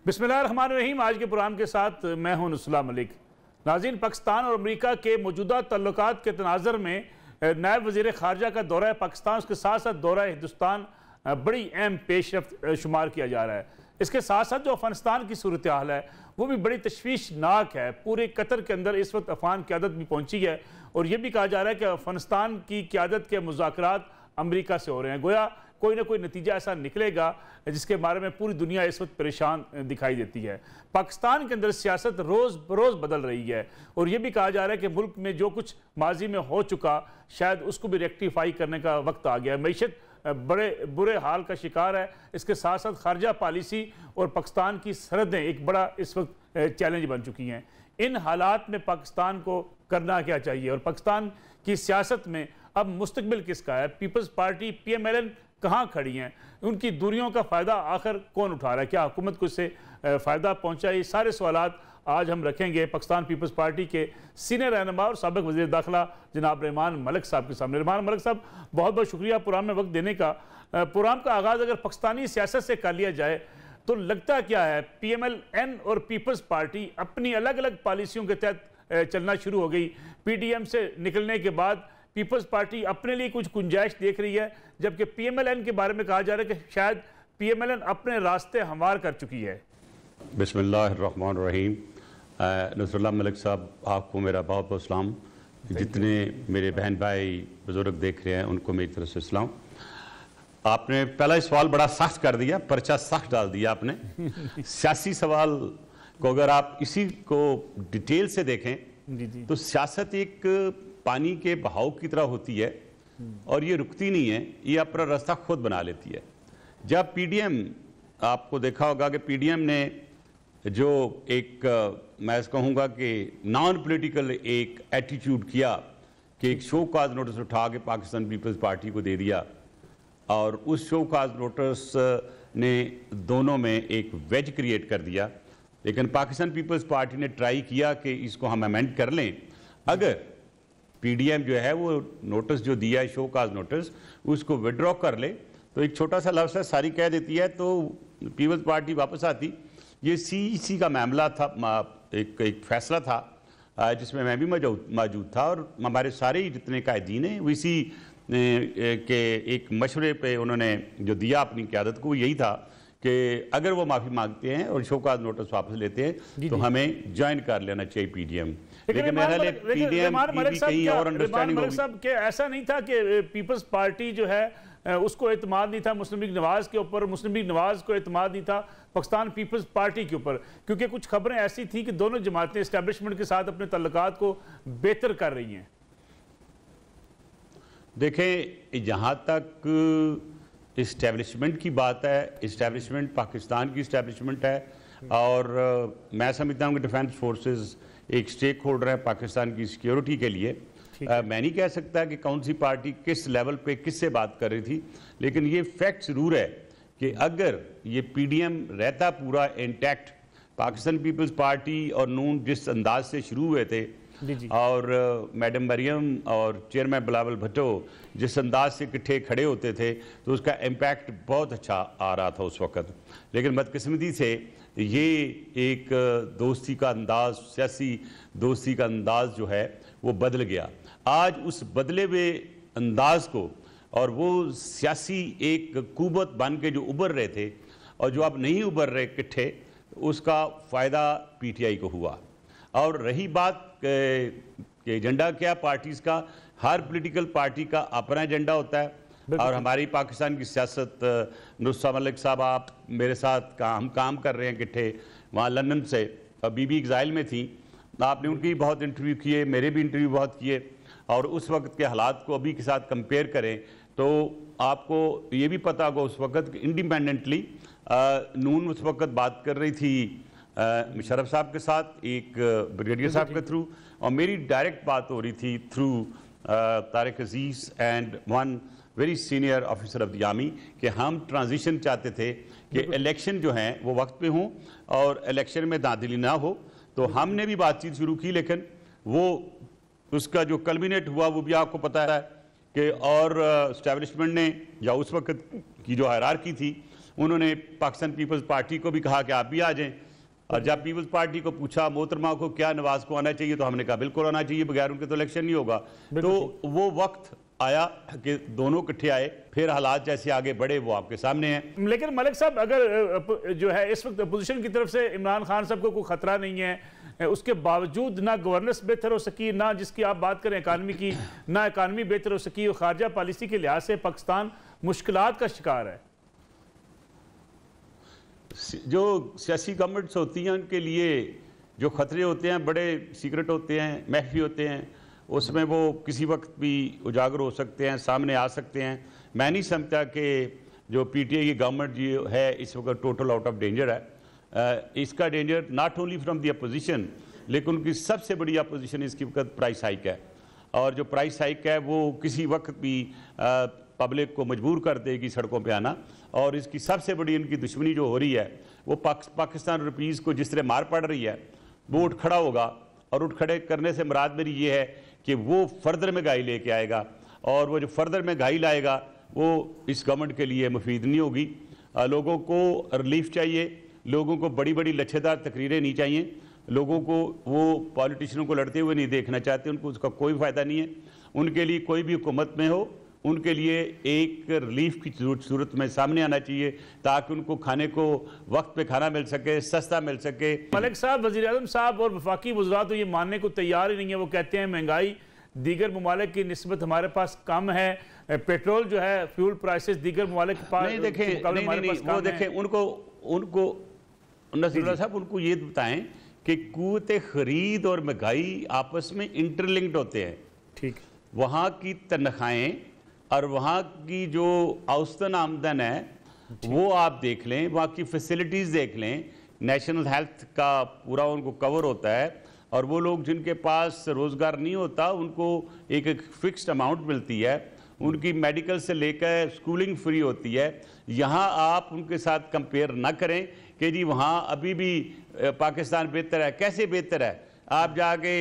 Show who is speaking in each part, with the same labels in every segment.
Speaker 1: बिस्मिल्लाहिर्रहमानिर्रहीम। आज के प्रोग्राम के साथ मैं हूं नुसला मलिक। नाज़रीन, पाकिस्तान और अमेरिका के मौजूदा तल्लुकात के तनाज़र में नायब वज़ीर ख़ारजा का दौरा पाकिस्तान, उसके साथ साथ दौरा हिंदुस्तान बड़ी अहम पेशरफ्त शुमार किया जा रहा है। इसके साथ साथ जो अफ़गानिस्तान की सूरत हाल है वो भी बड़ी तशवीशनाक है। पूरे कतर के अंदर इस वक्त अफ़गान क़यादत भी पहुँची है और ये भी कहा जा रहा है कि अफ़गानिस्तान की क़यादत के मुज़ाकरात अमेरिका से हो रहे हैं। गोया कोई ना कोई नतीजा ऐसा निकलेगा जिसके बारे में पूरी दुनिया इस वक्त परेशान दिखाई देती है। पाकिस्तान के अंदर सियासत रोज़ बरोज़ बदल रही है और ये भी कहा जा रहा है कि मुल्क में जो कुछ माजी में हो चुका शायद उसको भी रेक्टिफाई करने का वक्त आ गया। मैशत बड़े बुरे हाल का शिकार है। इसके साथ साथ खारजा पॉलिसी और पाकिस्तान की सरहदें एक बड़ा इस वक्त चैलेंज बन चुकी हैं। इन हालात में पाकिस्तान को करना क्या चाहिए और पाकिस्तान की सियासत में अब मुस्तकबिल किसका है? पीपल्स पार्टी PMLN कहाँ खड़ी हैं? उनकी दूरियों का फ़ायदा आखिर कौन उठा रहा है? क्या हुकूमत को इससे फ़ायदा पहुँचा? ये सारे सवालात आज हम रखेंगे पाकिस्तान पीपल्स पार्टी के सीनियर रहनुमा और साबिक वज़ीर दाखिला जनाब रहमान मलिक साहब के सामने। रहमान मलिक साहब, बहुत बहुत शुक्रिया प्रोग्राम में वक्त देने का। प्रोग्राम का आगाज़ अगर पाकिस्तानी सियासत से कर लिया जाए तो लगता क्या है, PMLN और पीपल्स पार्टी अपनी अलग अलग पॉलिसियों के तहत चलना शुरू हो गई। PDM से निकलने के बाद पीपल्स पार्टी अपने लिए कुछ गुंजाइश देख रही है, जबकि PMLN के बारे में कहा जा रहा है कि शायद PMLN अपने रास्ते हमवार कर चुकी है।
Speaker 2: बिस्मिल्लाहिर्रहमानिर्रहीम। नसरुल्लाह मलिक साहब, आपको मेरा बहुत बहुत सलाम। जितने मेरे बहन भाई बुजुर्ग देख रहे हैं उनको मेरी तरफ से सलाम। आपने पहला सवाल बड़ा सख्त कर दिया, पर्चा सख्त डाल दिया आपने। सियासी सवाल को अगर आप इसी को डिटेल से देखें तो सियासत एक पानी के बहाव की तरह होती है और ये रुकती नहीं है, ये अपना रास्ता खुद बना लेती है। जब PDM, आपको देखा होगा कि PDM ने जो एक मैं कहूँगा कि नॉन पॉलिटिकल एक एटीट्यूड किया कि एक शो काज नोटिस उठा के पाकिस्तान पीपल्स पार्टी को दे दिया और उस शो काज नोटिस ने दोनों में एक वेज क्रिएट कर दिया। लेकिन पाकिस्तान पीपल्स पार्टी ने ट्राई किया कि इसको हम अमेंड कर लें। अगर PDM जो है वो नोटिस जो दिया है शो काज नोटिस उसको विड्रॉ कर ले तो एक छोटा सा लफ्ज़ है सारी कह देती है तो पीपल्स पार्टी वापस आती। ये CEC का मामला था, एक फैसला था जिसमें मैं भी मौजूद था और हमारे सारे जितने कायदीन हैं इसी के एक मशवरे पे उन्होंने जो दिया अपनी क़यादत को, यही था कि अगर वो माफ़ी मांगते हैं और शोकाज नोटिस वापस लेते हैं तो हमें ज्वाइन कर लेना चाहिए PDM। लेकिन मेरा PDM की कहीं और अंडरस्टैंडिंग होगी
Speaker 1: कि ऐसा नहीं था कि पीपल्स पार्टी जो है उसको एतमाद नहीं था मुस्लिम लीग नवाज़ के ऊपर, मुस्लिम लीग नवाज़ को एतमाद नहीं था पाकिस्तान पीपल्स पार्टी के ऊपर, क्योंकि कुछ खबरें ऐसी थी कि दोनों जमातें इस्टेब्लिशमेंट के साथ अपने तल्लुकात को बेहतर कर रही हैं।
Speaker 2: देखें, जहाँ तक इस्टेब्लिशमेंट की बात है, इस्टेब्लिशमेंट पाकिस्तान की इस्टेब्लिशमेंट है और मैं समझता हूँ कि डिफेंस फोर्सेस एक स्टेक होल्डर है पाकिस्तान की सिक्योरिटी के लिए। मैं नहीं कह सकता कि कौन सी पार्टी किस लेवल पे किससे बात कर रही थी, लेकिन ये फैक्ट ज़रूर है कि अगर ये PDM रहता पूरा इंटैक्ट, पाकिस्तान पीपल्स पार्टी और नून जिस अंदाज से शुरू हुए थे और मैडम मरियम और चेयरमैन बिलावल भुट्टो जिस अंदाज से इकट्ठे खड़े होते थे तो उसका इम्पैक्ट बहुत अच्छा आ रहा था उस वक़्त। लेकिन बदकिस्मती से ये एक दोस्ती का अंदाज, सियासी दोस्ती का अंदाज जो है वो बदल गया। आज उस बदले हुए अंदाज को और वो सियासी एक कुव्वत बन के जो उभर रहे थे और जो अब नहीं उभर रहे इकट्ठे, उसका फ़ायदा PTI को हुआ। और रही बात के एजेंडा क्या पार्टीज़ का, हर पॉलिटिकल पार्टी का अपना एजेंडा होता है और हमारी पाकिस्तान की सियासत, नुसरुल्लाह मलिक साहब आप मेरे साथ हम काम कर रहे हैं इकट्ठे वहाँ लंदन से, बीबी एग्जाइल में थी, आपने उनकी बहुत इंटरव्यू किए, मेरे भी इंटरव्यू बहुत किए और उस वक्त के हालात को अभी के साथ कंपेयर करें तो आपको ये भी पता होगा उस वक्त इंडिपेंडेंटली नून उस वक्त बात कर रही थी मुशर्रफ साहब के साथ, एक ब्रिगेडियर साहब के थ्रू, और मेरी डायरेक्ट बात हो रही थी through Tariq Aziz and one very senior officer of the army कि हम ट्रांजिशन चाहते थे कि इलेक्शन जो हैं वो वक्त पे हों और इलेक्शन में दाखिली ना हो। तो हमने भी बातचीत शुरू की, लेकिन वो उसका जो कल्मिनेट हुआ वो भी आपको पता है कि और इस्टेब्लिशमेंट ने या उस वक्त की जो हायरार्की थी उन्होंने पाकिस्तान पीपल्स पार्टी को भी कहा कि आप भी आ जाएं, और जब पीपल्स पार्टी को पूछा मोहतरमा को क्या नवाज को आना चाहिए, तो हमने कहा बिल्कुल आना चाहिए, बगैर उनके तो इलेक्शन नहीं होगा। तो वो वक्त आया कि दोनों इकट्ठे आए, फिर हालात जैसे आगे बढ़े वो आपके सामने हैं।
Speaker 1: लेकिन मलिक साहब, अगर जो है इस वक्त अपोजिशन की तरफ से इमरान खान साहब को कोई खतरा नहीं है, उसके बावजूद ना गवर्नेंस बेहतर हो सकी, ना जिसकी आप बात करें इकानमी की, ना इकानमी बेहतर हो सकी, और खारजा पॉलिसी के लिहाज से पाकिस्तान मुश्किलात का शिकार है।
Speaker 2: जो सियासी गवर्नमेंट्स होती हैं उनके लिए जो खतरे होते हैं बड़े सीक्रेट होते हैं, महफी होते हैं, उसमें वो किसी वक्त भी उजागर हो सकते हैं, सामने आ सकते हैं। मैं नहीं समझता कि जो पीटीआई की गवर्नमेंट जो है इस वक्त टोटल आउट ऑफ डेंजर है। इसका danger not only from the opposition, लेकिन उनकी सबसे बड़ी अपोजिशन इसकी वक्त प्राइस हाइक है, और जो प्राइस हाइक है वो किसी वक्त भी पब्लिक को मजबूर कर देगी सड़कों पे आना। और इसकी सबसे बड़ी इनकी दुश्मनी जो हो रही है वो पाकिस्तान रुपीज़ को जिस तरह मार पड़ रही है, वो उठ खड़ा होगा, और उठ खड़े करने से मुराद मेरी ये है कि वो फर्दर महंगाई लेके आएगा, और वो जो फर्दर महंगाई लाएगा वो इस गवर्नमेंट के लिए मुफीद नहीं होगी। लोगों को रिलीफ चाहिए, लोगों को बड़ी बड़ी लच्छेदार तकरीरें नहीं चाहिए, लोगों को वो पॉलिटिशियनों को लड़ते हुए नहीं देखना चाहते, उनको उसका कोई फ़ायदा नहीं है। उनके लिए कोई भी हुकूमत में हो, उनके लिए एक रिलीफ की सूरत में सामने आना चाहिए, ताकि उनको खाने को वक्त पे खाना मिल सके, सस्ता मिल सके।
Speaker 1: मलिक साहब, वज़ीर आज़म साहब और वफाकी वज़रा तो ये मानने को तैयार ही नहीं है। वो कहते हैं महंगाई दीगर ममालिक की निस्बत हमारे पास कम है, पेट्रोल जो है फ्यूल प्राइसेस दीगर ममालिक के पास
Speaker 2: नहीं देखें, वो देखें उनको नसरुल्लाह साहब उनको ये बताएं कि क़ुव्वत ख़रीद और महंगाई आपस में इंटरलिंक्ड होते हैं।
Speaker 1: ठीक,
Speaker 2: वहाँ की तनख्वाहें और वहाँ की जो औसतन आमदन है वो आप देख लें, वहाँ की फैसिलिटीज़ देख लें, नेशनल हेल्थ का पूरा उनको कवर होता है, और वो लोग जिनके पास रोज़गार नहीं होता उनको एक फिक्स्ड अमाउंट मिलती है, उनकी मेडिकल से लेकर स्कूलिंग फ्री होती है। यहाँ आप उनके साथ कंपेयर ना करें कि जी वहाँ अभी भी पाकिस्तान बेहतर है। कैसे बेहतर है? आप जाके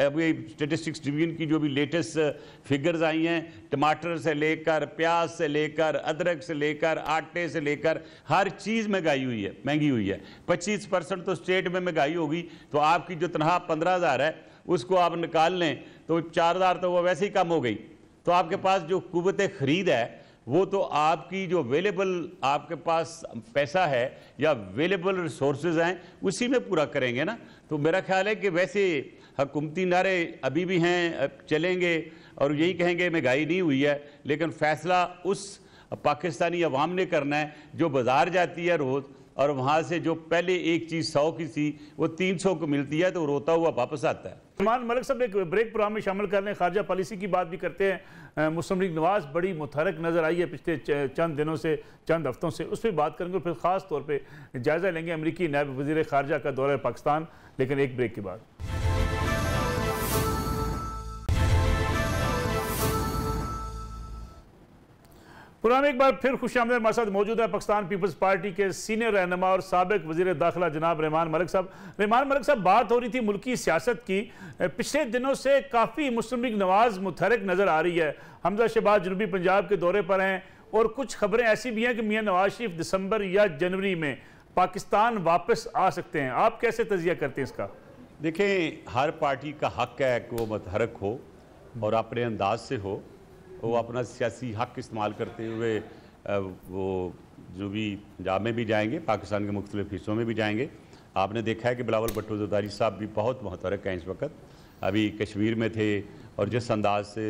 Speaker 2: अभी स्टेटिस्टिक्स डिवीजन की जो भी लेटेस्ट फिगर्स आई हैं, टमाटर से लेकर प्याज से लेकर अदरक से लेकर आटे से लेकर हर चीज़ महंगी हुई है। 25% तो स्टेट में महंगाई होगी, तो आपकी जो तनख्वाह 15,000 है उसको आप निकाल लें तो 4,000 तो वो वैसे ही कम हो गई। तो आपके पास जो क़ुव्वत ख़रीद है वो तो आपकी जो अवेलेबल आपके पास पैसा है या अवेलेबल रिसोर्सेज हैं उसी में पूरा करेंगे ना। तो मेरा ख्याल है कि वैसे हुकूमती नारे अभी भी हैं, चलेंगे, और यही कहेंगे महंगाई नहीं हुई है, लेकिन फ़ैसला उस पाकिस्तानी अवाम ने करना है जो बाज़ार जाती है रोज़, और वहाँ से जो पहले एक चीज़ 100 की थी वो 300 को मिलती है, तो रोता हुआ वापस आता है।
Speaker 1: रहमान मलिक साहब, एक ब्रेक प्रोग्राम में शामिल कर लें, खारजा पॉलिसी की बात भी करते हैं। मुस्लिम लीग नवाज बड़ी मुतहरक नज़र आई है पिछले चंद दिनों से, चंद हफ्तों से, उस पर बात करेंगे, फिर ख़ास तौर पे जायज़ा लेंगे अमरीकी नायब वज़ीर ख़ारजा का दौरा पाकिस्तान, लेकिन एक ब्रेक के बाद। पुराने एक बार फिर खुशामदीद हमारे साथ मौजूद है पाकिस्तान पीपल्स पार्टी के सीनियर रहनुमा और साबिक वज़ीर दाखिला जनाब रहमान मलिक साहब। रहमान मलिक साहब, बात हो रही थी मुल्की सियासत की। पिछले दिनों से काफ़ी मुस्लिम लीग नवाज मुतहरक नज़र आ रही है। हमजा शहबाज जनूबी पंजाब के दौरे पर हैं, और कुछ खबरें ऐसी भी हैं कि मियाँ नवाज शरीफ दिसंबर या जनवरी में पाकिस्तान वापस आ सकते हैं। आप कैसे तजिया करते हैं इसका?
Speaker 2: देखें, हर पार्टी का हक है कि वो मुतहरक हो और अपने अंदाज से हो, वो अपना सियासी हक इस्तेमाल करते हुए वो जो भी पंजाब में भी जाएंगे, पाकिस्तान के मुख्तलिफ हिस्सों में भी जाएंगे। आपने देखा है कि बिलावल भुट्टो ज़रदारी साहब भी बहुत मुतहरक हैं इस वक्त, अभी कश्मीर में थे, और जिस अंदाज से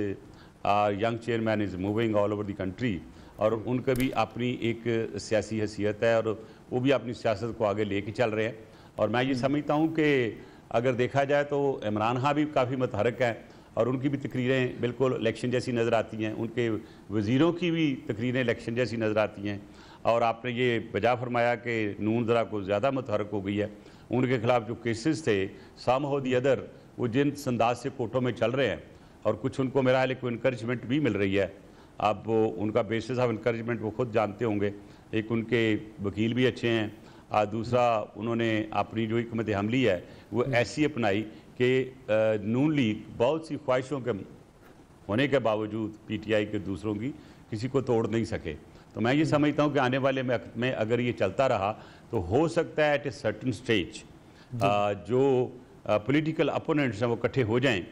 Speaker 2: young chairman is moving all over the country, और उनका भी अपनी एक सियासी हैसियत है, और वो भी अपनी सियासत को आगे लेके चल रहे हैं। और मैं ये समझता हूँ कि अगर देखा जाए तो इमरान खान भी काफ़ी मुतहरक हैं, और उनकी भी तकरीरें बिल्कुल इलेक्शन जैसी नज़र आती हैं, उनके वज़ीरों की भी तकरीरें इलेक्शन जैसी नज़र आती हैं। और आपने ये बजा फरमाया कि नून ज़रा को ज़्यादा मुतहरक हो गई है, उनके खिलाफ जो केसेस थे सम हो दी अदर, वो जिन अंदाज से कोर्टों में चल रहे हैं, और कुछ उनको मेरा हाल को इनकरेजमेंट भी मिल रही है। अब वो उनका बेसिस ऑफ इनकरेजमेंट वो खुद जानते होंगे। एक उनके वकील भी अच्छे हैं, दूसरा उन्होंने अपनी जो हिकमत हमली है वो ऐसी अपनाई कि नून लीग बहुत सी ख्वाहिशों के होने के बावजूद पीटीआई के दूसरों की किसी को तोड़ नहीं सके। तो मैं ये समझता हूँ कि आने वाले वक्त में अगर ये चलता रहा तो हो सकता है एट ए सर्टन स्टेज जो पॉलिटिकल अपोनेंट्स हैं वो इकट्ठे हो जाएं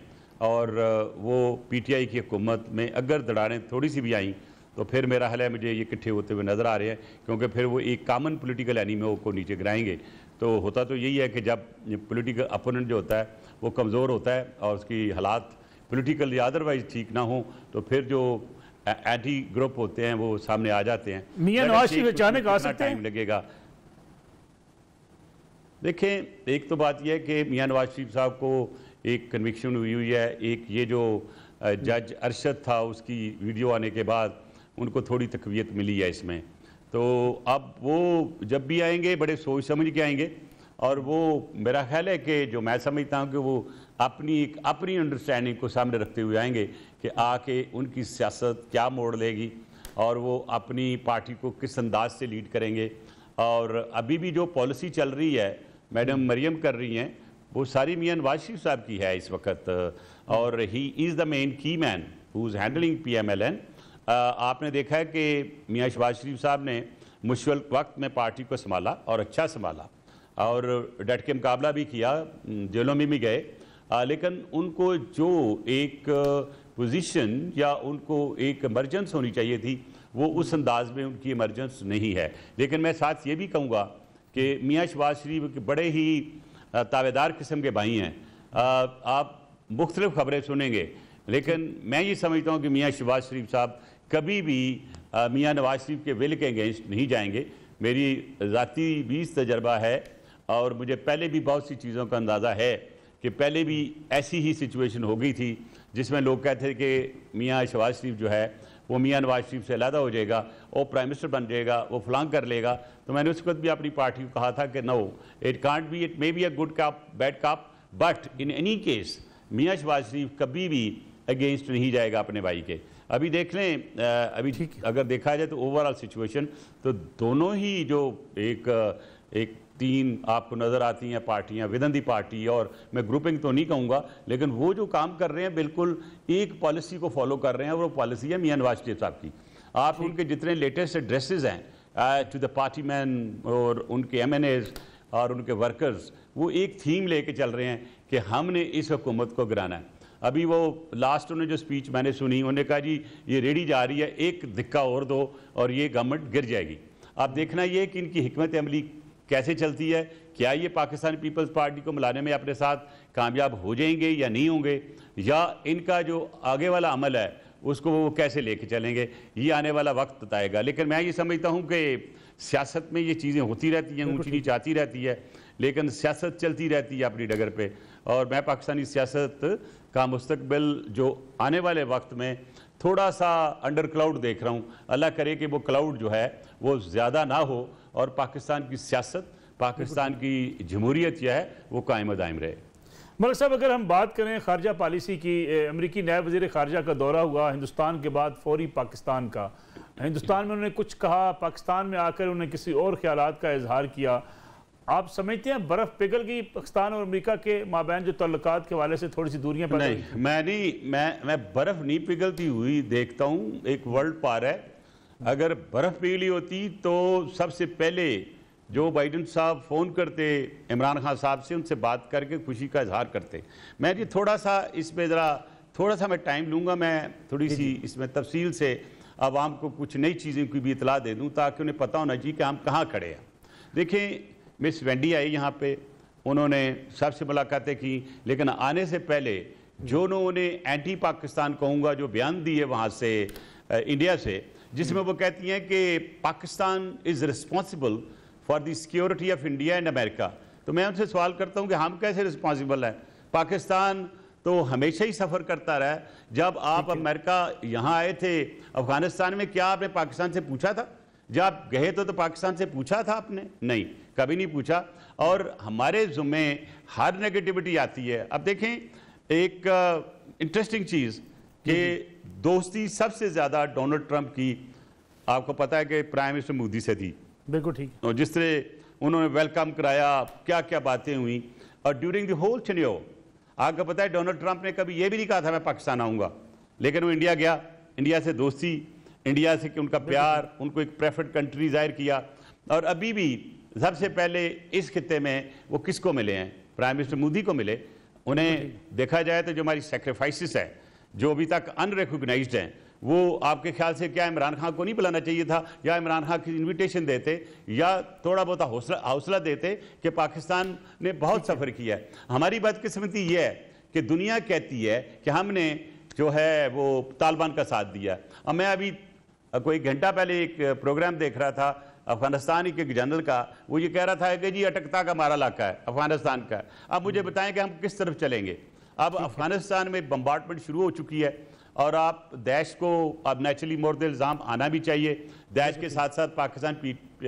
Speaker 2: और वो पीटीआई की हुकूमत में अगर दरारें थोड़ी सी भी आईं तो फिर मेरा हाल है मुझे ये इकट्ठे होते हुए नज़र आ रहे हैं, क्योंकि फिर वो एक कॉमन पॉलिटिकल एनिमी को नीचे गिराएंगे। तो होता तो यही है कि जब पॉलिटिकल अपोनेंट जो होता है वो कमज़ोर होता है और उसकी हालात पॉलिटिकल या अदरवाइज ठीक ना हो तो फिर जो एंटी ग्रुप होते हैं वो सामने आ जाते हैं।
Speaker 1: मियां नवाज शरीफ अचानक आ सकते हैं?
Speaker 2: टाइम लगेगा। देखें, एक तो बात यह है कि मियां नवाज शरीफ साहब को एक कन्विक्शन हुई है। एक ये जो जज अरशद था उसकी वीडियो आने के बाद उनको थोड़ी तकवीत मिली है इसमें। तो अब वो जब भी आएंगे बड़े सोच समझ के आएंगे और वो मेरा ख्याल है कि जो मैं समझता हूँ कि वो अपनी अंडरस्टैंडिंग को सामने रखते हुए आएंगे कि आके उनकी सियासत क्या मोड़ लेगी और वो अपनी पार्टी को किस अंदाज से लीड करेंगे। और अभी भी जो पॉलिसी चल रही है मैडम मरियम कर रही हैं वो सारी मियां नवाज शरीफ साहब की है इस वक्त, और ही इज़ द मेन की man who is handling PMLN। आपने देखा है कि मियां शहबाज शरीफ साहब ने मुश्किल वक्त में पार्टी को संभाला और अच्छा संभाला और डट के मुकाबला भी किया, जेलों में भी गए, लेकिन उनको जो एक पोजीशन या उनको एक इमरजेंस होनी चाहिए थी वो उस अंदाज में उनकी इमरजेंस नहीं है। लेकिन मैं साथ ये भी कहूँगा कि मियां शहबाज शरीफ के बड़े ही तावेदार किस्म के भाई हैं। आप मुख्तलिफ खबरें सुनेंगे, लेकिन मैं ये समझता हूँ कि मियां शहबाज शरीफ साहब कभी भी मियां नवाज शरीफ के विल के अगेंस्ट नहीं जाएंगे। मेरी ज़ाती 20 तजर्बा है और मुझे पहले भी बहुत सी चीज़ों का अंदाज़ा है कि पहले भी ऐसी ही सिचुएशन हो गई थी जिसमें लोग कहते थे कि मियां शहबाज शरीफ जो है वो मियां नवाज शरीफ से अलहदा हो जाएगा, वो प्राइम मिनिस्टर बन जाएगा, वो फलांग कर लेगा। तो मैंने उस वक्त भी अपनी पार्टी को कहा था कि no, it can't be, it may be a good cup bad cup, but in any case मियां शहबाज शरीफ कभी भी अगेंस्ट नहीं जाएगा अपने भाई के। अभी देख लें, अभी अगर देखा जाए तो ओवरऑल सिचुएशन तो दोनों ही जो एक तीन आपको नज़र आती हैं पार्टियां विदन दी पार्टी, और मैं ग्रुपिंग तो नहीं कहूँगा, लेकिन वो जो काम कर रहे हैं बिल्कुल एक पॉलिसी को फॉलो कर रहे हैं और वो पॉलिसी है मियां नवाज शरीफ साहब की। आप उनके जितने लेटेस्ट एड्रेसेस हैं टू द पार्टी मैन और उनके MNAs और उनके वर्कर्स, वो एक थीम लेके चल रहे हैं कि हमने इस हुकूमत को गिराना है। अभी वो लास्ट उन्होंने जो स्पीच मैंने सुनी, उन्होंने कहा जी ये रेडी जा रही है, एक धिक्का और दो और ये गवर्नमेंट गिर जाएगी। आप देखना ये कि इनकी हिकमत अमली कैसे चलती है, क्या ये पाकिस्तान पीपल्स पार्टी को मिलाने में अपने साथ कामयाब हो जाएंगे या नहीं होंगे, या इनका जो आगे वाला अमल है उसको वो कैसे लेके चलेंगे, ये आने वाला वक्त बताएगा। लेकिन मैं ये समझता हूँ कि सियासत में ये चीज़ें होती रहती हैं, ऊँची नीच आती रहती है, लेकिन सियासत चलती रहती है अपनी डगर पे। और मैं पाकिस्तानी सियासत का मुस्तकबिल जो आने वाले वक्त में थोड़ा सा अंडर क्लाउड देख रहा हूँ। अल्लाह करे कि वो क्लाउड जो है वो ज़्यादा ना हो और पाकिस्तान की सियासत, पाकिस्तान की जमहूरियत जो है वो कायम दायम रहे।
Speaker 1: मलिक साहब, अगर हम बात करें खारजा पॉलिसी की, अमरीकी नायब वज़ीर खारजा का दौरा हुआ हिंदुस्तान के बाद फौरी पाकिस्तान का। हिंदुस्तान में उन्होंने कुछ कहा, पाकिस्तान में आकर उन्होंने किसी और ख्यालात का इजहार किया। आप समझते हैं बर्फ़ पिघल गई पाकिस्तान और अमेरिका के माबैन जो तल्लुकात के हवाले से थोड़ी सी दूरियां पैदा?
Speaker 2: नहीं, मैं बर्फ़ नहीं पिघलती हुई देखता हूँ। एक वर्ल्ड पार है, अगर बर्फ़ पिघली होती तो सबसे पहले जो बाइडन साहब फ़ोन करते इमरान खान साहब से, उनसे बात करके खुशी का इजहार करते। मैं जी थोड़ा सा इसमें ज़रा थोड़ा सा मैं टाइम लूँगा, मैं थोड़ी सी इसमें तफसील से आवाम को कुछ नई चीज़ों की भी इतला दे दूँ ताकि उन्हें पता होना चाहिए कि हम कहाँ खड़े हैं। देखें, मिस वेंडी आई यहाँ पे, उन्होंने सबसे मुलाकातें की, लेकिन आने से पहले जो उन्होंने एंटी पाकिस्तान कहूँगा जो बयान दिए वहाँ से इंडिया से, जिसमें वो कहती हैं कि Pakistan is responsible for the security of India and America. तो मैं उनसे सवाल करता हूँ कि हम कैसे रिस्पॉन्सिबल हैं? पाकिस्तान तो हमेशा ही सफ़र करता रहा है। जब आप अमेरिका यहाँ आए थे अफगानिस्तान में, क्या आपने पाकिस्तान से पूछा था? जब आप गए तो पाकिस्तान से पूछा था आपने? नहीं, कभी नहीं पूछा। और हमारे ज़ुम्मे हर नेगेटिविटी आती है। अब देखें, एक इंटरेस्टिंग चीज़ कि दोस्ती सबसे ज़्यादा डोनाल्ड ट्रंप की आपको पता है कि प्राइम मिनिस्टर मोदी से थी।
Speaker 1: बिल्कुल ठीक।
Speaker 2: और जिस तरह उन्होंने वेलकम कराया, क्या क्या बातें हुई, और ड्यूरिंग द होल टेन्योर आपको पता है डोनाल्ड ट्रंप ने कभी ये भी नहीं कहा था मैं पाकिस्तान आऊँगा, लेकिन वो इंडिया गया, इंडिया से दोस्ती इंडिया से कि उनका प्यार, उनको एक प्रेफर्ड कंट्री जाहिर किया। और अभी भी सबसे पहले इस खित्ते में वो किसको मिले हैं? प्राइम मिनिस्टर मोदी को मिले। उन्हें देखा जाए तो जो हमारी सेक्रीफाइसेस है जो अभी तक अनरिकॉग्नाइज्ड हैं, वो आपके ख्याल से क्या इमरान खान को नहीं बुलाना चाहिए था, या इमरान खान की इनविटेशन देते, या थोड़ा बहुत हौसला देते कि पाकिस्तान ने बहुत सफ़र किया है। हमारी बदकिस्मती ये है कि दुनिया कहती है कि हमने जो है वो तालिबान का साथ दिया। अब मैं अभी कोई घंटा पहले एक प्रोग्राम देख रहा था अफगानिस्तान के जनरल का, वो ये कह रहा था कि जी अटकता का हमारा इलाका है अफगानिस्तान का। अब मुझे बताएं कि हम किस तरफ चलेंगे। अब अफगानिस्तान में बम्बार्डमेंट शुरू हो चुकी है और आप दैश को अब नेचुरली मोर्द इल्ज़ाम आना भी चाहिए। दैश के साथ साथ पाकिस्तान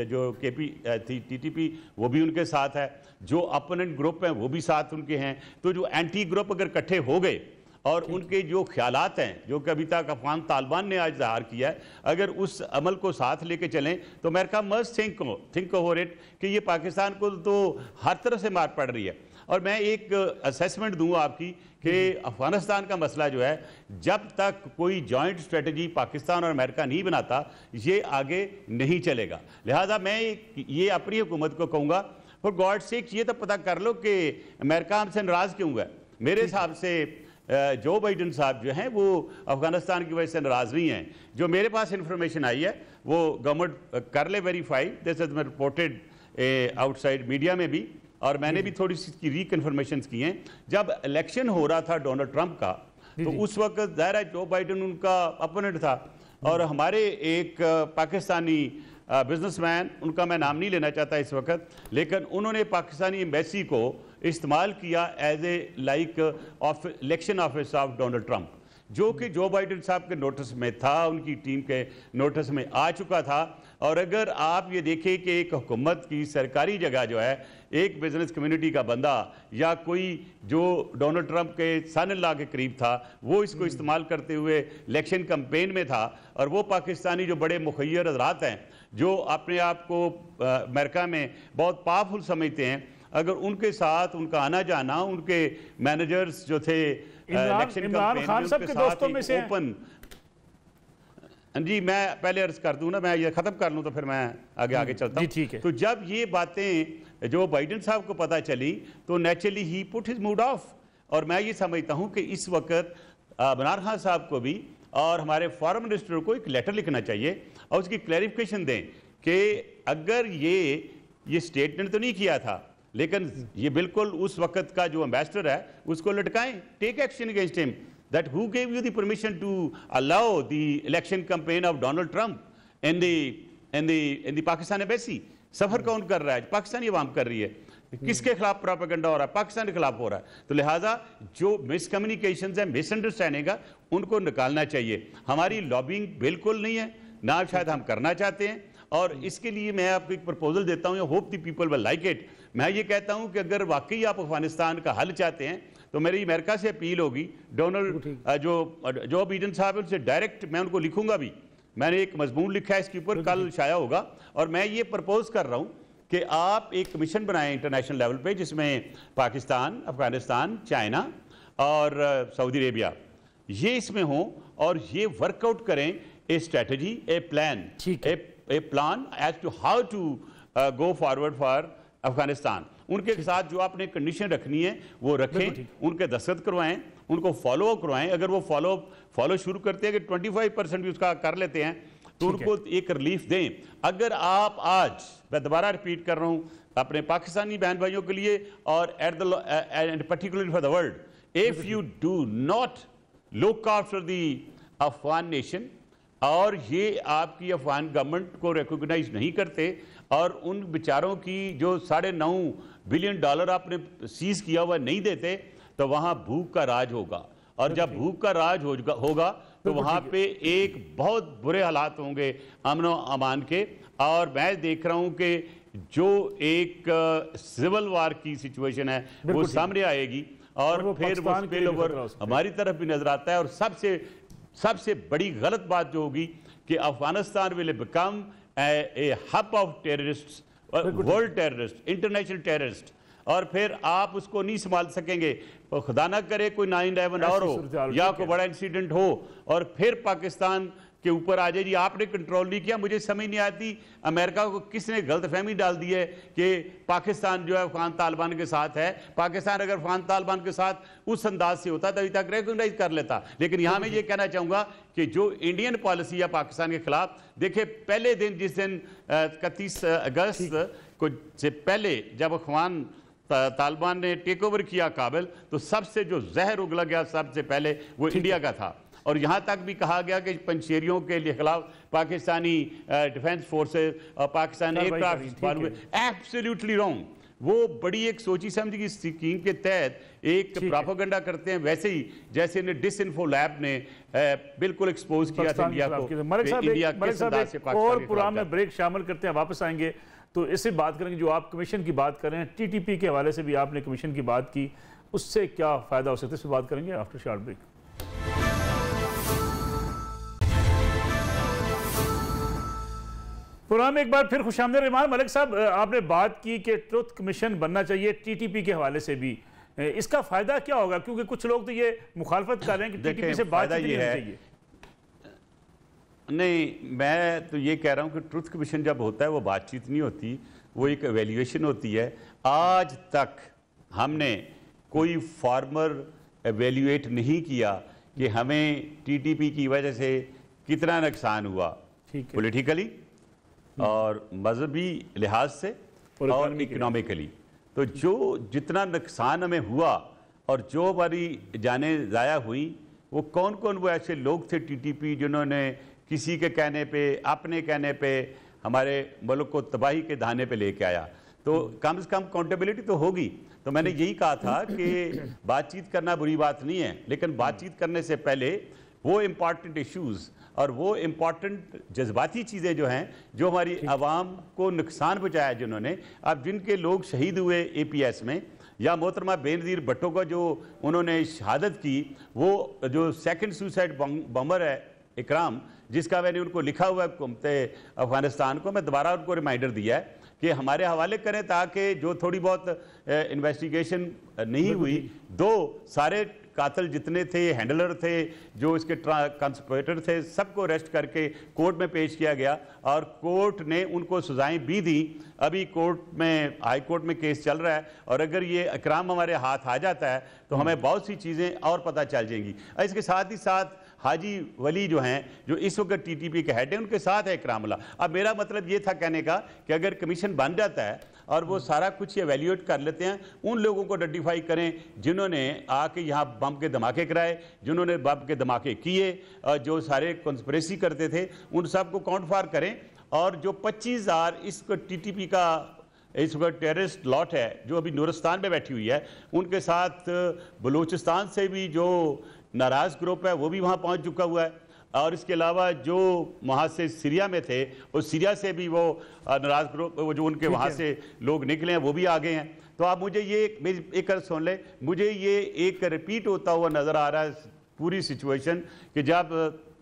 Speaker 2: जो TTP वो भी उनके साथ है, जो अपोनेंट ग्रुप हैं वो भी साथ उनके हैं। तो जो एंटी ग्रुप अगर इकट्ठे हो गए और उनके जो ख्यालात हैं जो कि अभी तक अफगान तालिबान ने आज ज़ाहिर किया है, अगर उस अमल को साथ लेके चलें तो America must think over it कि ये पाकिस्तान को तो हर तरफ से मार पड़ रही है। और मैं एक असेसमेंट दूँ आपकी कि अफगानिस्तान का मसला जो है, जब तक कोई जॉइंट स्ट्रेटजी पाकिस्तान और अमेरिका नहीं बनाता ये आगे नहीं चलेगा। लिहाजा मैं ये अपनी हुकूमत को कहूँगा, फॉर गॉड सेक ये तो पता कर लो कि अमेरिका हमसे नाराज़ क्यों है। मेरे हिसाब से जो बाइडन साहब जो हैं वो अफगानिस्तान की वजह से नाराज़ नहीं हैं। जो मेरे पास इंफॉर्मेशन आई है वो गवर्नमेंट कर ले verify, this is reported outside media में भी, और मैंने भी थोड़ी सी रीकन्फर्मेशन की हैं। जब इलेक्शन हो रहा था डोनाल्ड ट्रंप का, तो उस वक्त ज़ाहिर है जो बाइडन उनका अपोनेंट था, और हमारे एक पाकिस्तानी बिजनेसमैन, उनका मैं नाम नहीं लेना चाहता इस वक्त, लेकिन उन्होंने पाकिस्तानी एम्बेसी को इस्तेमाल किया as a election office of Donald Trump, जो कि जो बाइडन साहब के नोटिस में था, उनकी टीम के नोटिस में आ चुका था। और अगर आप ये देखें कि एक हुकूमत की सरकारी जगह जो है एक बिजनेस कम्युनिटी का बंदा या कोई जो डोनाल्ड ट्रंप के सन इन लॉ के करीब था, वो इसको इस्तेमाल करते हुए इलेक्शन कैंपेन में था, और वो पाकिस्तानी जो बड़े मुखय्यर हज़रात हैं जो अपने आप को अमेरिका में बहुत पावरफुल समझते हैं, अगर उनके साथ उनका आना जाना, उनके मैनेजर्स जो थे इलेक्शन
Speaker 1: इमरान खान साहब के दोस्तों में से
Speaker 2: ओपन, जी मैं पहले अर्ज कर दूं ना, मैं ये खत्म कर लूं तो फिर मैं आगे चलता हूं। ठीक है। तो जब ये बातें जो बाइडन साहब को पता चली तो नेचुरली ही पुट हिज मूड ऑफ, और मैं ये समझता हूं कि इस वक्त इमरान खान साहब को भी और हमारे फॉरेन मिनिस्टर को एक लेटर लिखना चाहिए और उसकी क्लैरिफिकेशन दें कि अगर ये स्टेटमेंट तो नहीं किया था, लेकिन ये बिल्कुल उस वक्त का जो एम्बेसडर है उसको लटकाएं, take action against him, that who gave you the permission to allow the election campaign of Donald Trump in the Pakistan embassy? सफर कौन कर रहा है? पाकिस्तानी अवाम कर रही है। किसके खिलाफ प्रोपेगेंडा हो रहा है? पाकिस्तान के खिलाफ हो रहा है। तो लिहाजा जो मिसकम्युनिकेशंस है, मिसअंडरस्टैंडिंग है, उनको निकालना चाहिए। हमारी लॉबिंग बिल्कुल नहीं है, ना शायद हम करना चाहते हैं, और इसके लिए मैं आपको एक प्रपोजल देता हूँ, hope the people will like it. मैं ये कहता हूँ कि अगर वाकई आप अफगानिस्तान का हल चाहते हैं तो मेरी अमेरिका से अपील होगी, डोनाल्ड जो बाइडन साहब है उनसे डायरेक्ट मैं उनको लिखूंगा भी, मैंने एक मजमून लिखा है इसके ऊपर, कल शाया होगा, और मैं ये प्रपोज कर रहा हूँ कि आप एक कमीशन बनाएं इंटरनेशनल लेवल पे जिसमें पाकिस्तान, अफगानिस्तान, चाइना और सऊदी अरेबिया ये इसमें हों, और ये वर्कआउट करें a strategy, a plan as to how to go forward for Afghanistan. उनके साथ जो आपने कंडीशन रखनी है वो रखें, उनके दस्तखत करवाएं, उनको फॉलो करवाएं। अगर वो फॉलो शुरू करते हैं कि 25% भी उसका कर लेते हैं तो उनको एक रिलीफ दें। अगर आप आज, मैं दोबारा रिपीट कर रहा हूं अपने पाकिस्तानी बहन भाइयों के लिए और and particularly for the world, if you do not look after the Afghan nation, और ये आपकी अफगान गवर्नमेंट को रिकॉग्नाइज नहीं करते, और उन बेचारों की जो $9.5 बिलियन आपने सीज किया हुआ नहीं देते, तो वहां भूख का राज होगा, और जब भूख का राज होगा तो वहां पे एक बहुत बुरे हालात होंगे अमन व अमान के। और मैं देख रहा हूं कि जो एक सिविल वार की सिचुएशन है वो सामने आएगी, और फिर वो स्पिल ओवर हमारी तरफ भी नजर आता है। और सबसे बड़ी गलत बात जो होगी कि Afghanistan will become a hub of terrorist, world terrorist, international terrorist, और फिर आप उसको नहीं संभाल सकेंगे। खुदा ना करे कोई 9/11 और हो या कोई बड़ा इंसिडेंट हो, और फिर पाकिस्तान के ऊपर आ जाए जी आपने कंट्रोल नहीं किया। मुझे समझ नहीं आती अमेरिका को किसने गलतफहमी डाल दी है कि पाकिस्तान जो है अफगान तालिबान के साथ है। पाकिस्तान अगर अफगान तालिबान के साथ उस अंदाज से होता तभी तक रिकॉग्नाइज कर लेता। लेकिन यहाँ मैं ये कहना चाहूँगा कि जो इंडियन पॉलिसी है पाकिस्तान के खिलाफ, देखिए पहले दिन जिस दिन 31 अगस्त को से पहले जब अफगान तालिबान ने टेक ओवर किया काबिल, तो सबसे जो जहर उगला गया सबसे पहले वो इंडिया का था। और यहाँ तक भी कहा गया कि पंशेरियों के खिलाफ पाकिस्तानी डिफेंस फोर्सेस और पाकिस्तानी एयरक्राफ्ट एब्सोल्युटली रॉन्ग। वो बड़ी एक सोची समझी की स्कीम के तहत एक प्रोपेगेंडा करते हैं, वैसे ही जैसे ने डिसइंफो लैब ने बिल्कुल एक्सपोज किया था इंडिया को।
Speaker 1: इंडिया और प्रोग्राम में ब्रेक शामिल करते हैं, वापस आएंगे तो इससे बात करेंगे। जो आप कमीशन की बात कर रहे हैं, टीटीपी के हवाले से भी आपने कमीशन की बात की, उससे क्या फायदा हो सकता है, इस पर बात करेंगे आफ्टर शॉर्ट ब्रेक। प्रोग्राम में एक बार फिर खुशामदीद। इमाम मलिक साहब, आपने बात की कि ट्रुथ कमीशन बनना चाहिए टीटीपी के हवाले से भी, इसका फायदा क्या होगा? क्योंकि कुछ लोग तो ये मुखालफत कर रहे हैं कि टीटीपी से बात नहीं चाहिए।
Speaker 2: नहीं, मैं तो ये कह रहा हूँ कि ट्रुथ कमीशन जब होता है वो बातचीत नहीं होती, वो एक एवेल्यूएशन होती है। आज तक हमने कोई फार्मर एवेल्यूएट नहीं किया कि हमें टीटीपी की वजह से कितना नुकसान हुआ, पॉलिटिकली और मजहबी लिहाज से और इकोनॉमिकली। तो जो जितना नुकसान हमें हुआ और जो हमारी जानें ज़ाया हुई, वो कौन कौन वो ऐसे लोग थे टीटीपी जिन्होंने किसी के कहने पे, अपने कहने पे हमारे मुल्क को तबाही के धाने पे लेके आया। तो कम से कम अकाउंटेबिलिटी तो होगी। तो मैंने यही कहा था कि बातचीत करना बुरी बात नहीं है, लेकिन बातचीत करने से पहले वो इम्पॉर्टेंट इश्यूज़ और वो इम्पॉर्टेंट जज्बाती चीज़ें जो हैं, जो हमारी आवाम को नुकसान पहुँचाया, जिन्होंने अब जिनके लोग शहीद हुए APS में, या मोहतरमा बेनज़ीर भुट्टो का जो उन्होंने शहादत की, वो जो सेकंड सुसाइड बॉम्बर है इकराम, जिसका मैंने उनको लिखा हुआ है हुकूमत अफ़गानिस्तान को, मैं दोबारा उनको रिमाइंडर दिया है कि हमारे हवाले करें ताकि जो थोड़ी बहुत इन्वेस्टिगेशन नहीं हुई, दो सारे कातिल जितने थे, हैंडलर थे, जो इसके कंस्पिरेटर थे, सबको अरेस्ट करके कोर्ट में पेश किया गया और कोर्ट ने उनको सजाएं भी दी। अभी कोर्ट में, हाई कोर्ट में केस चल रहा है और अगर ये इकराम हमारे हाथ आ जाता है तो हमें बहुत सी चीज़ें और पता चल जाएंगी। इसके साथ ही साथ हाजी वली जो हैं, जो इस वक्त टीटीपी के हेड हैं, उनके साथ है इकरामुल्लाह। अब मेरा मतलब ये था कहने का कि अगर कमीशन बन जाता है और वो सारा कुछ एवेल्यूएट कर लेते हैं, उन लोगों को आइडेंटिफाई करें जिन्होंने आके यहाँ बम के धमाके कराए, जिन्होंने बम के धमाके किए, जो सारे कंस्पिरेसी करते थे, उन सब को काउंट फार करें। और जो 25,000 इस टीटीपी का इस वक्त टेररिस्ट लॉट है जो अभी नूरिस्तान में बैठी हुई है, उनके साथ बलूचिस्तान से भी जो नाराज़ ग्रुप है वो भी वहाँ पहुँच चुका हुआ है। और इसके अलावा जो वहाँ से सीरिया में थे, उस सीरिया से भी वो नाराज़ ग्रुप, वो जो उनके वहाँ से लोग निकले हैं वो भी आ गए हैं। तो आप मुझे ये एक सुन लें, मुझे ये एक रिपीट होता हुआ नज़र आ रहा है पूरी सिचुएशन कि जब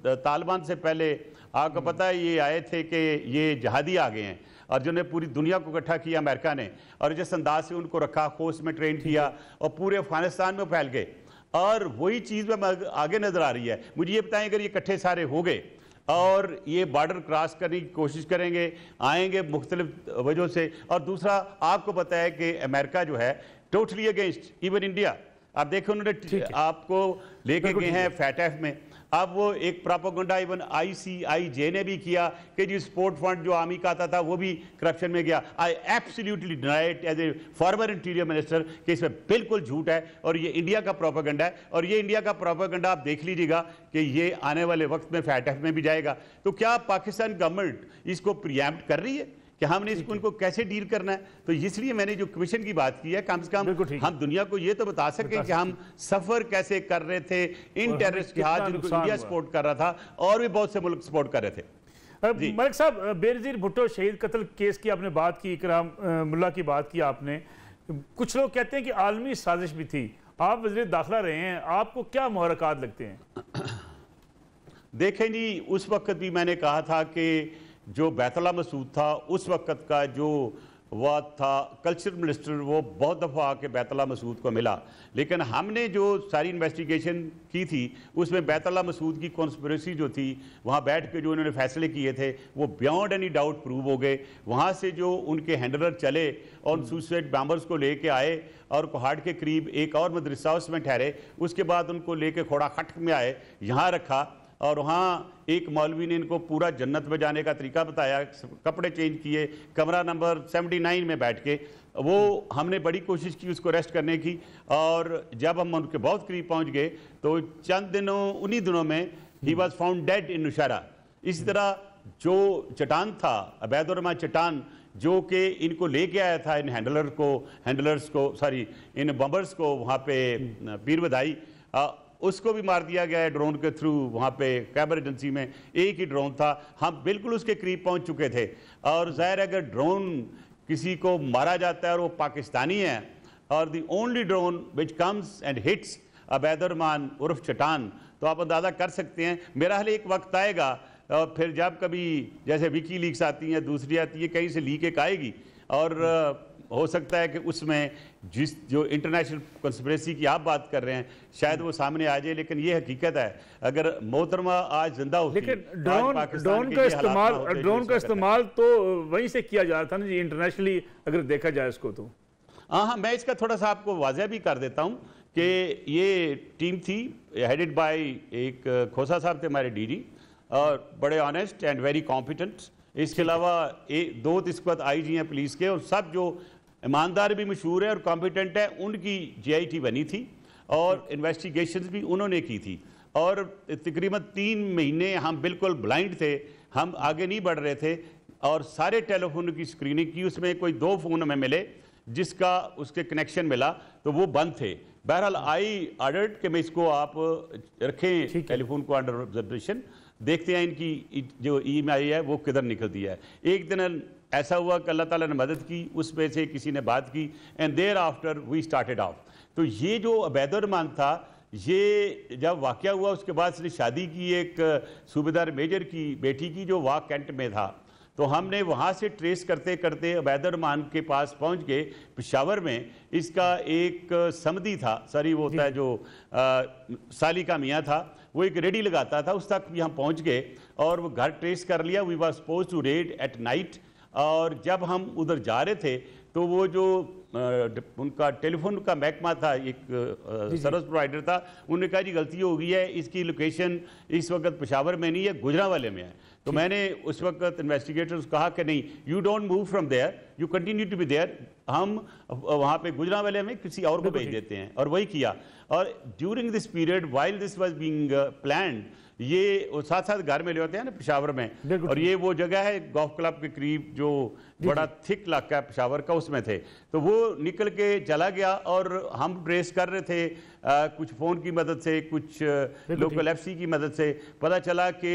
Speaker 2: तालिबान से पहले आपको पता है ये आए थे कि ये जहादी आ गए हैं और जिन्होंने पूरी दुनिया को इकट्ठा किया अमेरिका ने, और जिस अंदाज से उनको रखा, खोस में ट्रेन किया और पूरे अफगानिस्तान में फैल गए। और वही चीज़ में आगे नज़र आ रही है। मुझे ये बताएं, अगर ये इकट्ठे सारे हो गए और ये बॉर्डर क्रॉस करने की कोशिश करेंगे, आएंगे मुख्तलिफ वजहों से, और दूसरा आपको पता है कि अमेरिका जो है टोटली अगेंस्ट इवन इंडिया। आप देखो उन्होंने आपको लेके गए हैं फैटफ में, अब वो एक प्रोपेगेंडा इवन ICIJ ने भी किया कि जी स्पोर्ट फंड जो आर्मी का आता था वो भी करप्शन में गया। I absolutely deny it as a former interior minister कि इसमें बिल्कुल झूठ है और ये इंडिया का प्रोपेगेंडा है। और ये इंडिया का प्रोपेगेंडा आप देख लीजिएगा कि ये आने वाले वक्त में फैटफ में भी जाएगा। तो क्या पाकिस्तान गवर्नमेंट इसको प्रिएम्प्ट कर रही है कि हमने इसको उनको कैसे डील करना है? तो इसलिए मैंने जो कमीशन की बात की है, कम से कम हम दुनिया को ये तो बता सकें कि हम सफर कैसे कर रहे थे इन टेररिस्ट के हाथ जिनको इंडिया सपोर्ट कर रहा था और भी बहुत से मुल्क सपोर्ट कर रहे थे।
Speaker 1: मलिक साहब, बेनज़ीर भुट्टो शहीद कत्ल केस की आपने बात की, इकराम मुल्ला की बात की आपने, कुछ लोग कहते हैं कि आलमी साजिश भी थी। आप वज़ीर दाखिला रहे हैं, आपको क्या मुहर्रकात लगते हैं?
Speaker 2: देखें जी, उस वक्त भी मैंने कहा था कि जो बैतुल्लाह मसूद था उस वक्त का जो वह था कल्चर मिनिस्टर, वो बहुत दफ़ा आके बैतुल्लाह मसूद को मिला, लेकिन हमने जो सारी इन्वेस्टिगेशन की थी उसमें बैतुल्लाह मसूद की कॉन्स्पिरेसी जो थी, वहाँ बैठ के जो उन्होंने फैसले किए थे वो बियॉन्ड एनी डाउट प्रूव हो गए। वहाँ से जो उनके हैंडलर चले और सुसाइड बॉम्बर्स को लेके आए और कोहाट के करीब एक और मदरसा उसमें ठहरे, उसके बाद उनको लेके खोड़ा खटक में आए, यहाँ रखा और वहाँ एक मौलवी ने इनको पूरा जन्नत में जाने का तरीका बताया, कपड़े चेंज किए, कमरा नंबर 79 में बैठ के वो हमने बड़ी कोशिश की उसको अरेस्ट करने की, और जब हम उनके बहुत करीब पहुँच गए तो चंद दिनों उन्हीं दिनों में ही वॉज फाउंड डेड इन नौशहरा। इसी तरह जो चट्टान था, अबैदुर्रहमान चट्टान, जो कि इनको लेके आया था इन हैंडलर्स को सॉरी इन बम्बर्स को वहाँ पे पीर बधाई, उसको भी मार दिया गया है ड्रोन के थ्रू। वहाँ पे खैबर एजेंसी में एक ही ड्रोन था, हम बिल्कुल उसके करीब पहुँच चुके थे। और ज़ाहिर अगर ड्रोन किसी को मारा जाता है और वो पाकिस्तानी है, और the only drone which comes and hits Abaidurrahman उर्फ चट्टान, तो आप अंदाज़ा कर सकते हैं। मेरा हाल एक वक्त आएगा और फिर जब कभी जैसे विकी लीक्स आती हैं, दूसरी आती है, कहीं से लीक एक आएगी और हो सकता है कि उसमें जो इंटरनेशनल कंस्पिरेसी की आप बात कर रहे हैं शायद वो सामने आ जाए, लेकिन ये हकीकत है। अगर मोहतरमा आज जिंदा होती,
Speaker 1: लेकिन ड्रोन का इस्तेमाल तो वहीं से किया जा रहा था ना जी, इंटरनेशनली अगर देखा जाए इसको तो।
Speaker 2: हाँ, मैं इसका थोड़ा सा आपको वाज़ह भी कर देता हूँ कि ये टीम थी हेडेड बाय एक खोसा साहब थे हमारे डीजी, और बड़े ऑनेस्ट एंड वेरी कॉम्पिटेंट। इसके अलावा दो इस वक्त IG हैं पुलिस के, और सब जो ईमानदार भी मशहूर है और कॉम्पिटेंट है, उनकी JIT बनी थी और इन्वेस्टिगेशंस भी उन्होंने की थी। और तकरीबन 3 महीने हम बिल्कुल ब्लाइंड थे, हम आगे नहीं बढ़ रहे थे, और सारे टेलीफोन की स्क्रीनिंग की, उसमें कोई 2 फ़ोन हमें मिले जिसका उसके कनेक्शन मिला तो वो बंद थे। बहरहाल आई ऑर्डर्ड कि मैं इसको आप रखें टेलीफोन को अंडर ऑब्जर्वेशन, देखते हैं इनकी जो email है वो किधर निकलती है। एक दिन ऐसा हुआ कि अल्लाह ताला ने मदद की, उसमें से किसी ने बात की, and thereafter we started off. तो ये जो अबैदुर्रहमान था, ये जब वाक़या हुआ उसके बाद इसने शादी की एक सूबेदार मेजर की बेटी की जो वाक कैंट में था, तो हमने वहाँ से ट्रेस करते करते अबैदुर्रहमान के पास पहुँच गए पेशावर में। इसका एक समदी था, सॉरी वो होता है जो साली का मियाँ था, वो एक रेडी लगाता था, उस तक भी हम पहुँच गए और वो घर ट्रेस कर लिया। We was suppose to raid at night, और जब हम उधर जा रहे थे तो वो जो उनका टेलीफोन का महकमा था, एक सर्विस प्रोवाइडर था, उन्होंने कहा जी गलती हो गई है, इसकी लोकेशन इस वक्त पेशावर में नहीं है, गुजरांवाले में है। तो मैंने उस वक्त इन्वेस्टिगेटर्स कहा कि नहीं, you don't move from there, you continue to be there, हम वहाँ पे गुजरांवाले में किसी और को भेज देते हैं, और वही किया। और during this period while this was being planned, ये साथ साथ घर में ले होते हैं ना पेशावर में, और ये वो जगह है गोल्फ क्लब के करीब जो बड़ा थिक इलाका है पेशावर का, उसमें थे। तो वो निकल के चला गया और हम ट्रेस कर रहे थे कुछ फ़ोन की मदद से, कुछ लोकल FC की मदद से। पता चला कि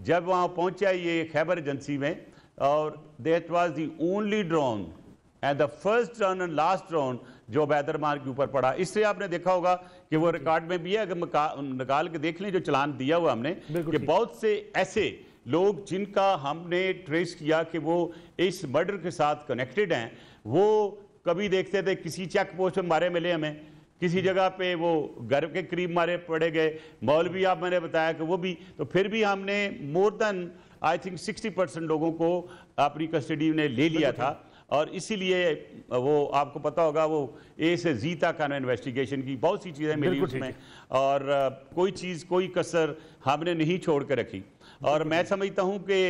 Speaker 2: जब वहाँ पहुँचा ये खैबर एजेंसी में, और that was the only drone and the first drone and last drone जो अबैदुर्रहमान के ऊपर पड़ा। इससे आपने देखा होगा कि वो रिकॉर्ड में भी है, अगर निकाल के देख लें जो चलान दिया हुआ हमने, कि बहुत से ऐसे लोग जिनका हमने ट्रेस किया कि वो इस मर्डर के साथ कनेक्टेड हैं, वो कभी देखते थे किसी चेक पोस्ट में मारे मिले हमें, किसी जगह पे वो घर के करीब मारे पड़े गए, मौलवी आप मैंने बताया कि वो भी। तो फिर भी हमने मोर देन आई थिंक 60% लोगों को अपनी कस्टडी में ले लिया था, और इसीलिए वो आपको पता होगा वो A से Z तक का इन्वेस्टिगेशन की बहुत सी चीज़ें मिली उसमें, और कोई चीज़ कोई कसर हमने नहीं छोड़ कर रखी। और मैं समझता हूँ कि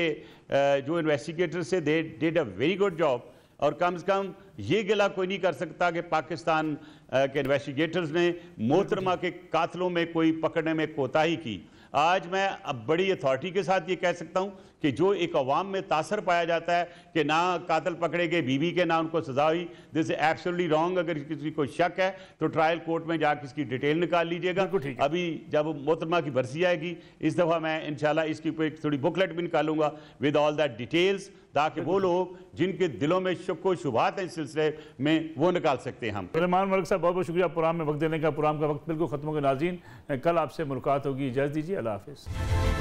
Speaker 2: जो इन्वेस्टिगेटर्स से they did a very good job, और कम से कम ये गिला कोई नहीं कर सकता कि पाकिस्तान के इन्वेस्टिगेटर्स ने मोहतरमा के कातलों में कोई पकड़ने में कोताही की। आज मैं अब बड़ी अथॉरिटी के साथ ये कह सकता हूँ कि जो एक अवाम में तासर पाया जाता है कि ना कातिल पकड़े गए बीवी के, ना उनको सजा हुई, दिस इज एब्सोल्युटली रॉन्ग। अगर किसी को शक है तो ट्रायल कोर्ट में जाकर इसकी डिटेल निकाल लीजिएगा। अभी जब मोहतरमा की बरसी आएगी इस दफ़ा मैं इंशाल्लाह इसकी ऊपर एक थोड़ी बुकलेट भी निकालूंगा विद ऑल दैट डिटेल्स, ताकि वो लोग जिनके दिलों में शक व शुबहात हैं इस सिलसिले में वो निकाल सकते हैं हम।
Speaker 1: सुलेमान मलिक साहब बहुत बहुत शुक्रिया प्रोग्राम में वक्त देने का। प्रोग्राम का वक्त बिल्कुल खत्म हो गया नाज़रीन, कल आपसे मुलाकात होगी, इजाज़त दीजिए, अल्लाह हाफ़िज़।